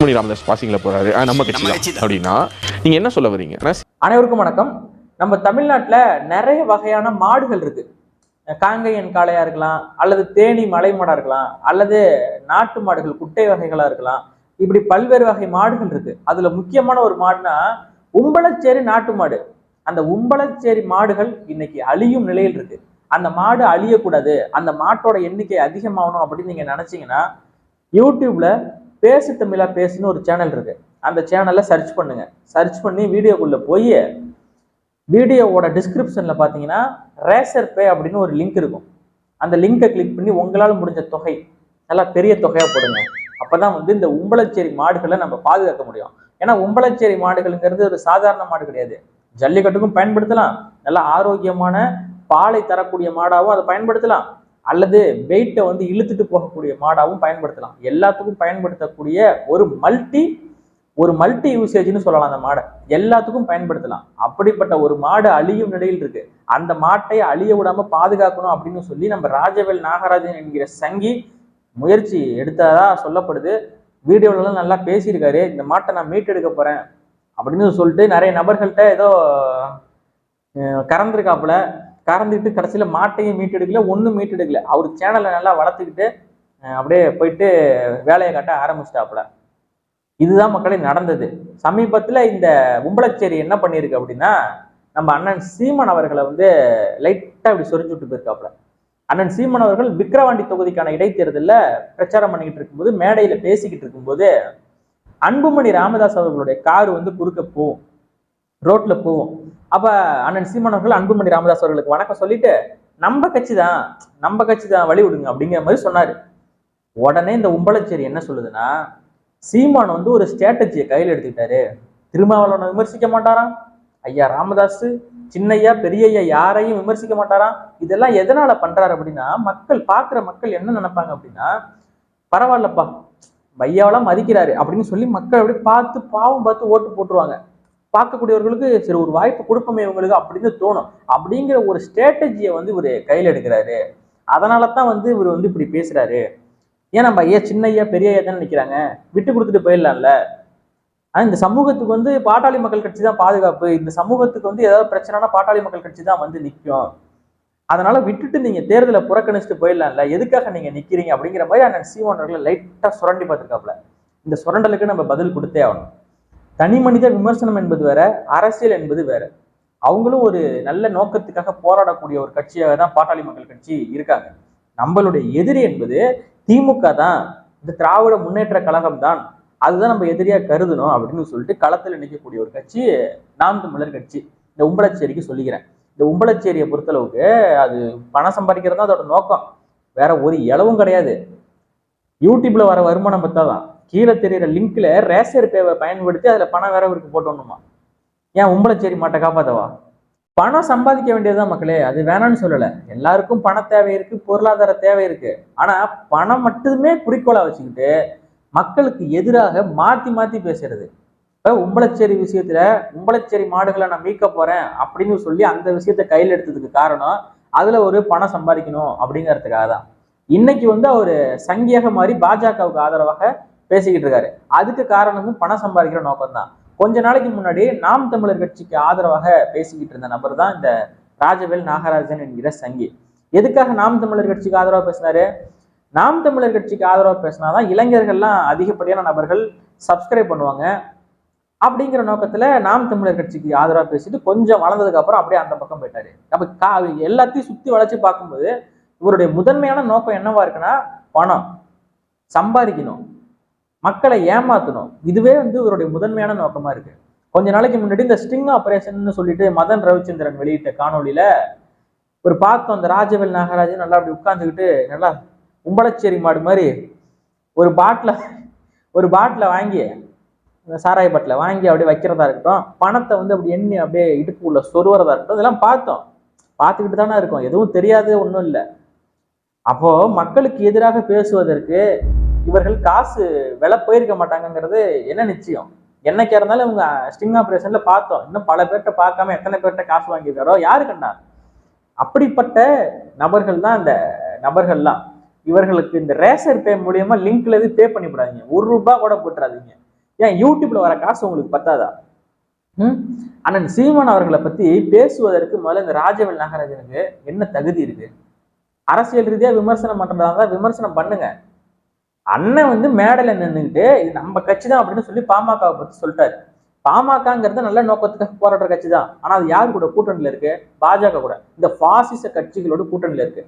அன்புமணி ராமதாஸ் பாசிங்ல போறாரு நம்ம கட்சி அப்படின்னா நீங்க என்ன சொல்ல வரீங்க? அனைவருக்கும் வணக்கம். நம்ம தமிழ்நாட்டுல நிறைய வகையான மாடுகள் இருக்கு. காங்கையன் காளையா இருக்கலாம், அல்லது தேனி மலை மாடா இருக்கலாம், அல்லது நாட்டு மாடுகள் குட்டை வகைகளா இருக்கலாம். இப்படி பல்வேறு வகை மாடுகள் இருக்கு. அதுல முக்கியமான ஒரு மாடுனா உம்பளச்சேரி நாட்டு மாடு. அந்த உம்பளச்சேரி மாடுகள் இன்னைக்கு அழியும் நிலையில் இருக்கு. அந்த மாடு அழியக்கூடாது, அந்த மாட்டோட எண்ணிக்கை அதிகமாகணும் அப்படின்னு நீங்க நினைச்சீங்கன்னா யூடியூப்ல பேசு தமிழா பேசுன்னு ஒரு சேனல் இருக்கு. அந்த சேனல்ல சர்ச் பண்ணுங்க. சர்ச் பண்ணி வீடியோக்குள்ள போய் வீடியோவோட டிஸ்கிரிப்ஷன்ல பாத்தீங்கன்னா ரேசர் பே அப்படின்னு ஒரு லிங்க் இருக்கும். அந்த லிங்கை கிளிக் பண்ணி உங்களால் முடிஞ்ச தொகை, நல்லா பெரிய தொகையா போடுங்க. அப்பதான் இந்த உம்பளச்சேரி மாடுகளை நம்ம பாதுகாக்க முடியும். ஏன்னா உம்பளச்சேரி மாடுகள்ங்கிறது ஒரு சாதாரண மாடு கிடையாது. ஜல்லிக்கட்டுக்கும் பயன்படுத்தலாம், நல்லா ஆரோக்கியமான பாலை தரக்கூடிய மாடாவும் அதை பயன்படுத்தலாம், அல்லது வெயிட்டை இழுத்துட்டு போகக்கூடிய மாடாவும் பயன்படுத்தலாம். எல்லாத்துக்கும் பயன்படுத்தக்கூடிய ஒரு மல்டி யூசேஜ்னு சொல்லலாம். அந்த மாடை எல்லாத்துக்கும் பயன்படுத்தலாம். அப்படிப்பட்ட ஒரு மாடு அழியும் நிலையில் இருக்கு. அந்த மாட்டை அழிய விடாம பாதுகாக்கணும் அப்படின்னு சொல்லி நம்ம ராஜவேல் நாகராஜன் என்கிற சங்கி முயற்சி எடுத்ததா சொல்லப்படுது. வீடியோலாம் நல்லா பேசியிருக்காரு. இந்த மாட்டை நான் மீட்டெடுக்க போறேன் அப்படின்னு சொல்லிட்டு நிறைய நபர்கள்ட்ட ஏதோ கறந்துக்கிட்டு கடைசியில மாட்டையும் மீட்டெடுக்கல, ஒன்றும் மீட்டெடுக்கல. அவர் சேனலை நல்லா வளர்த்துக்கிட்டு அப்படியே போயிட்டு வேலையை காட்ட ஆரம்பிச்சிட்டாப்புல. இதுதான் மக்களே நடந்தது. சமீபத்துல இந்த உம்பளச்சேரி என்ன பண்ணிருக்கு அப்படின்னா, நம்ம அண்ணன் சீமான் அவர்களை லைட்டா இப்படி சொரிஞ்சு விட்டு போயிருக்காப்புல. அண்ணன் சீமான் அவர்கள் விக்கிரவாண்டி தொகுதிக்கான இடைத்தேர்தலில் பிரச்சாரம் பண்ணிக்கிட்டு இருக்கும்போது, மேடையில பேசிக்கிட்டு இருக்கும்போது, அன்புமணி ராமதாஸ் அவர்களுடைய கார் குறுக்க போகும், ரோட்ல போகும். அப்ப அண்ணன் சீமான் அவர்கள் அன்புமணி ராமதாஸ் அவர்களுக்கு வணக்கம் சொல்லிட்டு நம்ம கட்சி தான் வழி விடுங்க அப்படிங்கிற மாதிரி சொன்னாரு. உடனே இந்த உம்பளச்சேரி என்ன சொல்லுதுன்னா, சீமான் ஒரு ஸ்ட்ராட்டஜியை கையில் எடுத்துக்கிட்டாரு. திருமாவளவனை விமர்சிக்க மாட்டாராம், ஐயா ராமதாஸ், சின்னையா பெரியய்யா யாரையும் விமர்சிக்க மாட்டாராம். இதெல்லாம் எதனால பண்றாரு அப்படின்னா, பார்க்குற மக்கள் என்ன நினைப்பாங்க அப்படின்னா, பரவாயில்லப்பா பையாவெல்லாம் மதிக்கிறாரு அப்படின்னு சொல்லி மக்கள் அப்படி பார்த்து ஓட்டு போட்டுருவாங்க. பார்க்கக்கூடியவர்களுக்கு சரி ஒரு வாய்ப்பு கொடுப்போமே இவங்களுக்கு அப்படின்னு தோணும். அப்படிங்கிற ஒரு ஸ்ட்ராட்டஜியை இவர் கையில் எடுக்கிறாரு. அதனால தான் இவர் இப்படி பேசுறாரு. ஏன் நம்ம ஐயா சின்னையா பெரியய்யா தானே நிற்கிறாங்க, விட்டு கொடுத்துட்டு போயிடலாம்ல. இந்த சமூகத்துக்கு பாட்டாளி மக்கள் கட்சி தான் பாதுகாப்பு, இந்த சமூகத்துக்கு ஏதாவது பிரச்சனைனா பாட்டாளி மக்கள் கட்சி தான் நிற்கும். அதனால விட்டுட்டு நீங்க தேர்தலை புறக்கணிச்சுட்டு போயிடலாம்ல, எதுக்காக நீங்க நிக்கிறீங்க அப்படிங்கிற மாதிரி அண்ணன் சீமான் அவர்களை லைட்டா சுரண்டி பார்த்துருக்காப்புல. இந்த சுரண்டலுக்கு நம்ம பதில் கொடுத்தே ஆகணும். தனி மனித விமர்சனம் என்பது வேற, அரசியல் என்பது வேற. அவங்களும் ஒரு நல்ல நோக்கத்துக்காக போராடக்கூடிய ஒரு கட்சியாக தான் பாட்டாளி மக்கள் கட்சி இருக்காங்க. நம்மளுடைய எதிரி என்பது திமுக தான், இந்த திராவிட முன்னேற்ற கழகம் தான், அதுதான் நம்ம எதிரியா கருதணும் அப்படின்னு சொல்லிட்டு களத்தில் நிற்கக்கூடிய ஒரு கட்சி நாம் தமிழர் கட்சி. இந்த உம்பளச்சேரிக்கு சொல்லிக்கிறேன். இந்த உம்பளச்சேரியை பொறுத்தளவுக்கு அது பணம் சம்பாதிக்கிறது தான் அதோட நோக்கம், வேற ஒரு இளவும் கிடையாது. யூடியூப்ல வர வருமானம் பத்தாதான் கீழே தெரியிற லிங்க்ல ரேசர் பேவை பயன்படுத்தி அதுல பணம் வேற இருக்கு போட்டோம்னுமா. ஏன் உம்பளச்சேரி மாட்டை காப்பாத்தவா? பணம் சம்பாதிக்க வேண்டியதுதான் மக்களே, அது வேணாம்னு சொல்லலை. எல்லாருக்கும் பண தேவை இருக்கு, பொருளாதார தேவை இருக்கு. ஆனா பணம் மட்டுமே குறிக்கோளா வச்சுக்கிட்டு மக்களுக்கு எதிராக மாத்தி பேசுறது. இப்ப உம்பளச்சேரி விஷயத்துல உம்பளச்சேரி மாடுகளை நான் மீட்க போறேன் அப்படின்னு சொல்லி அந்த விஷயத்த கையில் எடுத்ததுக்கு காரணம் அதுல ஒரு பணம் சம்பாதிக்கணும் அப்படிங்கிறதுக்காக தான். இன்னைக்கு அவரு சங்கியாக மாதிரி பாஜகவுக்கு ஆதரவாக பேசிக்கிட்டு இருக்காரு. அதுக்கு காரணமும் பணம் சம்பாதிக்கிற நோக்கம் தான். கொஞ்ச நாளைக்கு முன்னாடி நாம் தமிழர் கட்சிக்கு ஆதரவாக பேசிக்கிட்டு இருந்த நபர் தான் இந்த ராஜவேல் நாகராஜன் என்கிற சங்கி. எதுக்காக நாம் தமிழர் கட்சிக்கு ஆதரவா பேசினாரு? நாம் தமிழர் கட்சிக்கு ஆதரவா பேசினாதான் இளைஞர்கள்லாம் அதிகப்படியான நபர்கள் சப்ஸ்கிரைப் பண்ணுவாங்க அப்படிங்கிற நோக்கத்துல நாம் தமிழர் கட்சிக்கு ஆதரவா பேசிட்டு கொஞ்சம் வளர்ந்ததுக்கு அப்புறம் அப்படியே அந்த பக்கம் போயிட்டாரு. அப்ப எல்லாத்தையும் சுத்தி வளைச்சு பார்க்கும்போது இவருடைய முதன்மையான நோக்கம் என்னவா இருக்குன்னா, பணம் சம்பாதிக்கணும், மக்களை ஏமாத்தணும். இதுவே இவருடைய முதன்மையான நோக்கமா இருக்கு. கொஞ்ச நாளைக்கு முன்னாடி இந்த ஸ்டிங் ஆபரேஷன் சொல்லிட்டு மதன் ரவிச்சந்திரன் வெளியிட்ட காணொலியில பார்த்தோம். அந்த ராஜவேல் நாகராஜன் நல்லா அப்படி உட்கார்ந்துக்கிட்டு நல்லா உம்பளச்சேரி மாடு மாதிரி ஒரு பாட்டில வாங்கி, சாராய பாட்டில வாங்கி அப்படியே வைக்கிறதா இருக்கட்டும், பணத்தை அப்படி எண்ணி அப்படியே இடுப்பு உள்ள சொருவறதா இருக்கட்டும், இதெல்லாம் பார்த்துக்கிட்டு தானே இருக்கும். எதுவும் தெரியாது, ஒன்றும் இல்லை. அப்போ மக்களுக்கு எதிராக பேசுவதற்கு இவர்கள் காசு விலை போயிருக்க மாட்டாங்கிறது என்ன நிச்சயம்? என்னைக்கா இருந்தாலும் இவங்க ஸ்டிங் ஆபரேஷன்ல பார்த்தோம். இன்னும் பல பேர்கிட்ட பார்க்காம எத்தனை பேர்கிட்ட காசு வாங்கியிருக்காரோ யாரு கண்டா? அப்படிப்பட்ட நபர்கள் தான் இந்த நபர்கள்லாம். இவர்களுக்கு இந்த ரேசர் பே மூலியமா லிங்க்ல பே பண்ணிவிடாதீங்க, ₹1 கூட போட்டுறாதீங்க. ஏன் யூடியூப்ல வர காசு உங்களுக்கு பத்தாதா? அண்ணன் சீமான் அவர்களை பத்தி பேசுவதற்கு முதல்ல இந்த ராஜவேல் நாகராஜனுக்கு என்ன தகுதி இருக்கு? அரசியல் ரீதியா விமர்சனம் பண்றதா இருந்தா விமர்சனம் பண்ணுங்க. அண்ணன் வந்து மேடையில நின்றுக்கிட்டு இது நம்ம கட்சி தான் அப்படின்னு சொல்லி பாமகவை பத்தி சொல்லிட்டாரு. பாமகங்கிறது நல்ல நோக்கத்துக்காக போராடுற கட்சி தான். ஆனா அது யாரு கூட கூட்டணியில இருக்கு? பாஜக கூட, இந்த பாசிச கட்சிகளோட கூட்டணியில இருக்கு.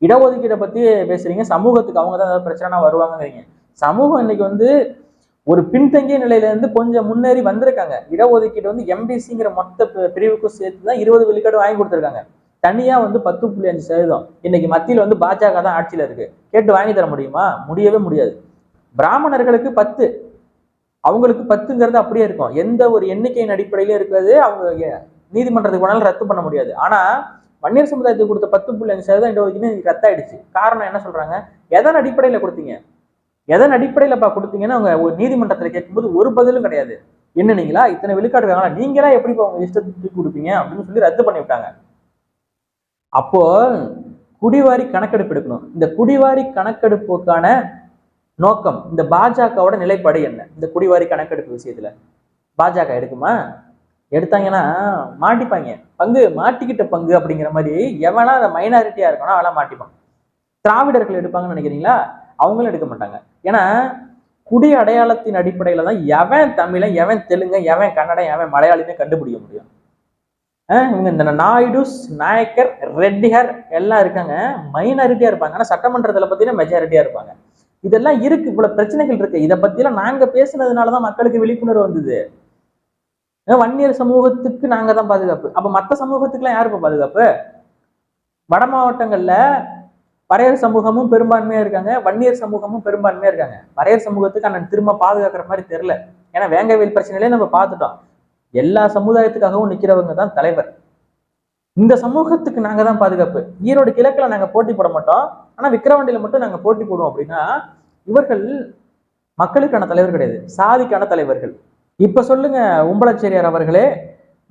இடஒதுக்கீடை பத்தி பேசுறீங்க, சமூகத்துக்கு அவங்க தான் ஏதாவது பிரச்சனை வருவாங்கங்கிறீங்க. சமூகம் இன்னைக்கு வந்து ஒரு பின்தங்கிய நிலையில இருந்து கொஞ்சம் முன்னேறி வந்திருக்காங்க. இடஒதுக்கீடு வந்து எம்பிசிங்கிற மொத்த பிரிவுக்கும் சேர்த்து தான் 20 விழுக்காடு வாங்கி கொடுத்துருக்காங்க. தனியா வந்து 10.5%. இன்னைக்கு மத்தியில் வந்து பாஜக தான் ஆட்சியில இருக்கு. கேட்டு வாங்கி தர முடியுமா? முடியவே முடியாது. பிராமணர்களுக்கு 10, அவங்களுக்கு 10ங்கிறது அப்படியே இருக்கும். எந்த ஒரு எண்ணிக்கையின் அடிப்படையில இருக்கிறது. அவங்க நீதிமன்றத்துக்கு போனாலும் ரத்து பண்ண முடியாது. ஆனா வன்னியர் சமுதாயத்துக்கு கொடுத்த 10.5% இடஒதுக்கீடு ரத்தாயிடுச்சு. காரணம் என்ன சொல்றாங்க? எதன் அடிப்படையில கொடுத்தீங்க? எதன் அடிப்படையிலப்பா கொடுத்தீங்கன்னா அவங்க ஒரு நீதிமன்றத்துல கேட்கும்போது ஒரு பதிலும் கிடையாது. என்ன நீங்களா இத்தனை விழுக்காடு இருக்காங்களா, நீங்களா எப்படி உங்க இஷ்டத்துக்கு கொடுப்பீங்க அப்படின்னு சொல்லி ரத்து பண்ணி விட்டாங்க. அப்போ குடிவாரி கணக்கெடுப்பு எடுக்கணும். இந்த குடிவாரி கணக்கெடுப்புக்கான நோக்கம், இந்த பாஜகவோட நிலைப்பாடு என்ன? இந்த குடிவாரி கணக்கெடுப்பு விஷயத்துல பாஜக எடுக்குமா? எடுத்தாங்கன்னா மாட்டிப்பாங்க. பங்கு மாட்டிக்கிட்ட பங்கு அப்படிங்கிற மாதிரி எவனா அந்த மைனாரிட்டியா இருக்கணும் அவெல்லாம் மாட்டிப்பான். திராவிடர்கள் எடுப்பாங்கன்னு நினைக்கிறீங்களா? அவங்களும் எடுக்க மாட்டாங்க. ஏன்னா குடி அடையாளத்தின் அடிப்படையில தான் எவன் தமிழன், எவன் தெலுங்கு, எவன் கன்னடம், எவன் மலையாளின்னு கண்டுபிடிக்க முடியும். இவங்க இந்த நாயுடுஸ், நாயக்கர், ரெட்டியார் எல்லாம் இருக்காங்க, மைனாரிட்டியா இருப்பாங்க. ஆனா சட்டமன்றத்துல பார்த்தீங்கன்னா மெஜாரிட்டியா இருப்பாங்க. இதெல்லாம் இருக்கு, இவ்வளவு பிரச்சனைகள் இருக்கு. இதை பத்தியெல்லாம் நாங்க பேசுனதுனாலதான் மக்களுக்கு விழிப்புணர்வு வந்தது. வன்னியர் சமூகத்துக்கு நாங்க தான் பாதுகாப்பு. அப்ப மற்ற சமூகத்துக்குலாம் யாருப்பா பாதுகாப்பு? வட மாவட்டங்கள்ல பறையர் சமூகமும் பெரும்பான்மையா இருக்காங்க, வன்னியர் சமூகமும் பெரும்பான்மையா இருக்காங்க. பறையர் சமூகத்துக்கு அண்ணன் திரும்ப பாதுகாக்கிற மாதிரி தெரியல. ஏன்னா வேங்கவேல் பிரச்சனையிலே நம்ம பார்த்துட்டோம். எல்லா சமுதாயத்துக்காகவும் நிக்கிறவங்க தான் தலைவர். இந்த சமூகத்துக்கு நாங்க தான் பாதுகாப்பு. ஈரோடு கிழக்குல நாங்க போட்டி போட மாட்டோம், ஆனா விக்கிரவாண்டியில மட்டும் நாங்க போட்டி போடுவோம். அப்படின்னா இவர்கள் மக்களுக்கான தலைவர் கிடையாது, சாதிக்கான தலைவர்கள். இப்ப சொல்லுங்க உம்பளச்சேரியார் அவர்களே,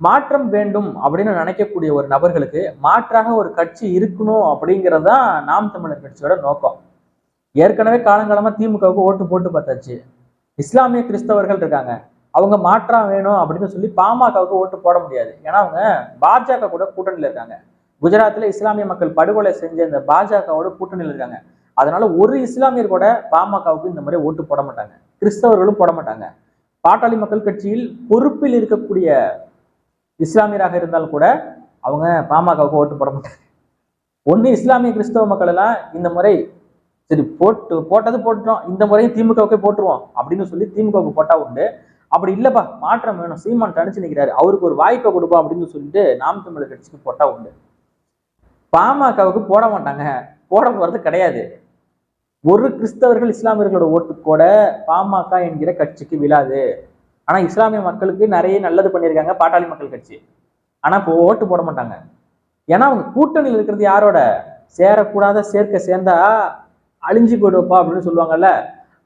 மாற்றம் வேண்டும் அப்படின்னு நினைக்கக்கூடிய ஒரு நபர்களுக்கு மாற்றாக ஒரு கட்சி இருக்கணும் அப்படிங்கிறதுதான் நாம் தமிழர் கட்சியோட நோக்கம். ஏற்கனவே காலங்காலமா திமுகவுக்கு ஓட்டு போட்டு பார்த்தாச்சு. இஸ்லாமிய கிறிஸ்தவர்கள் இருக்காங்க, அவங்க மாற்றம் வேணும் அப்படின்னு சொல்லி பாமகவுக்கு ஓட்டு போட முடியாது. ஏன்னா அவங்க பாஜக கூட கூட்டணியில இருக்காங்க. குஜராத்ல இஸ்லாமிய மக்கள் படுகொலை செஞ்ச இந்த பாஜகவோட கூட்டணியில் இருக்காங்க. அதனால ஒரு இஸ்லாமியர் கூட பாமகவுக்கு இந்த மாதிரி ஓட்டு போட மாட்டாங்க, கிறிஸ்தவர்களும் போட மாட்டாங்க. பாட்டாளி மக்கள் கட்சியில் பொறுப்பில் இருக்கக்கூடிய இஸ்லாமியராக இருந்தாலும் கூட அவங்க பாமகவுக்கு ஓட்டு போட மாட்டாங்க. ஒண்ணு இஸ்லாமிய கிறிஸ்தவ மக்கள் எல்லாம் இந்த முறை சரி போட்டது போட்டுட்டோம், இந்த முறையும் திமுகவுக்கே போட்டுருவோம் அப்படின்னு சொல்லி திமுகவுக்கு போட்டா உண்டு. அப்படி இல்லப்பா மாற்றம் வேணும், சீமான் தனிச்சு நிற்கிறாரு, அவருக்கு ஒரு வாய்ப்பை கொடுப்போம் அப்படின்னு சொல்லிட்டு நாம் தமிழர் கட்சிக்கு போட்டா உண்டு. பாமகவுக்கு போட மாட்டாங்க, போட போறது கிடையாது. ஒரு கிறிஸ்தவர்கள் இஸ்லாமியர்களோட ஓட்டு கூட பாமக என்கிற கட்சிக்கு விழாது. ஆனா இஸ்லாமிய மக்களுக்கு நிறைய நல்லது பண்ணியிருக்காங்க பாட்டாளி மக்கள் கட்சி. ஆனா இப்போ ஓட்டு போட மாட்டாங்க. ஏன்னா அவங்க கூட்டணியில் இருக்கிறது யாரோட? சேரக்கூடாத சேர்க்க சேர்ந்தா அழிஞ்சு போயிடுவப்பா அப்படின்னு சொல்லுவாங்கல்ல,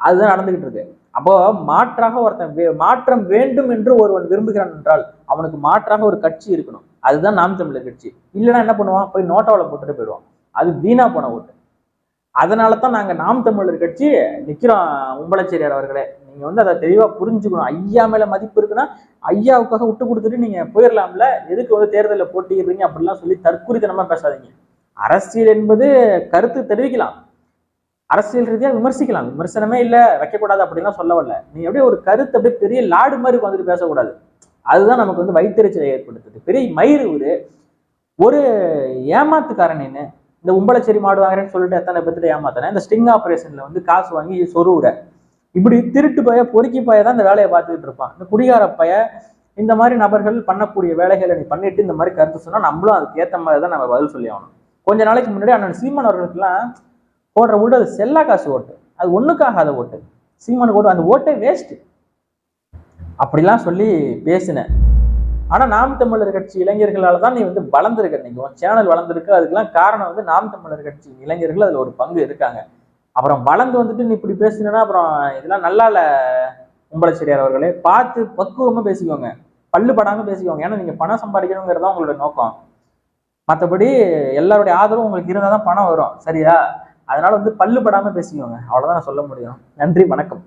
அதுதான் நடந்துகிட்டு இருக்கு. அப்போ மாற்றாக ஒருத்தன் மாற்றம் வேண்டும் என்று ஒருவன் விரும்புகிறான் என்றால் அவனுக்கு மாற்றாக ஒரு கட்சி இருக்கணும். அதுதான் நாம் தமிழர் கட்சி. இல்லைன்னா என்ன பண்ணுவான்? போய் நோட்டாவில் போட்டுட்டு போயிடுவான். அது வீணா போன ஓட்டு. அதனாலதான் நாங்க நாம் தமிழர் கட்சி நிக்கிறோம். உம்பளச்சேரியார் அவர்களே, நீங்க வந்து அதை தெளிவா புரிஞ்சுக்கணும். ஐயா மேல மதிப்பு இருக்குன்னா ஐயாவுக்காக விட்டு கொடுத்துட்டு நீங்க போயிடலாம்ல, எதுக்கு வந்து தேர்தலில் போட்டிடுறீங்க அப்படிலாம் சொல்லி தற்குறித்தனமா பேசாதீங்க. அரசியல் என்பது கருத்து தெரிவிக்கலாம், அரசியல் ரீதியா விமர்சிக்கலாம், விமர்சனமே இல்ல வைக்கக்கூடாது அப்படின்லாம் சொல்ல வரல. நீ அப்படியே ஒரு கருத்து அப்படியே பெரிய லாடு மாதிரி வந்துட்டு பேசக்கூடாது. அதுதான் நமக்கு வந்து வயிற்றுச்சலை ஏற்படுத்துது. பெரிய மயிறு ஒரு ஏமாத்துக்காரன். என்ன இந்த உம்பளச்சேரி மாடு வாங்குறேன்னு சொல்லிட்டு எத்தனை பேர்த்துட்டு ஏமாத்தினேன். இந்த ஸ்டிங் ஆபரேஷன்ல வந்து காசு வாங்கி சொருவுற இப்படி திருட்டு பைய பொறுக்கி பைய தான் இந்த வேலையை பார்த்துக்கிட்டு இருப்பான். இந்த குடிகார பைய இந்த மாதிரி நபர்கள் பண்ணக்கூடிய வேலைகளை நீ பண்ணிட்டு இந்த மாதிரி கருத்து சொன்னா நம்மளும் அதுக்கு ஏற்ற மாதிரி தான் நம்ம பதில் சொல்லி ஆகணும். கொஞ்ச நாளைக்கு முன்னாடி அண்ணன் சீமான் அவர்களுக்கெல்லாம் போடுற ஓட்டு அது செல்லா காசு ஓட்டு, அது ஒண்ணுக்காகாத ஓட்டு. சீமானுக்கு ஓட்டு, அந்த ஓட்டே வேஸ்ட் அப்படிலாம் சொல்லி பேசினேன். ஆனா நாம் தமிழர் கட்சி இளைஞர்களால தான் நீ வந்து வளர்ந்துருக்க, இன்னைக்கு உன் சேனல் வளர்ந்துருக்கு. அதுக்கெல்லாம் காரணம் வந்து நாம் தமிழர் கட்சி இளைஞர்கள் அதுல ஒரு பங்கு இருக்காங்க. அப்புறம் வளர்ந்து வந்துட்டு நீ இப்படி பேசினா அப்புறம் இதெல்லாம் நல்லா இல்ல. உம்பளச்சேரியார் அவர்களே, பார்த்து பக்குவமா பேசிக்கோங்க, பல்லு படாம பேசிக்கோங்க. ஏன்னா நீங்க பணம் சம்பாதிக்கணுங்கிறதா உங்களோட நோக்கம். மற்றபடி எல்லாருடைய ஆதரவும் உங்களுக்கு இருந்தால் தான் பணம் வரும், சரியா? அதனால வந்து பல்லு படாம பேசிக்கோங்க, அவ்வளவுதான் நான் சொல்ல முடியும். நன்றி, வணக்கம்.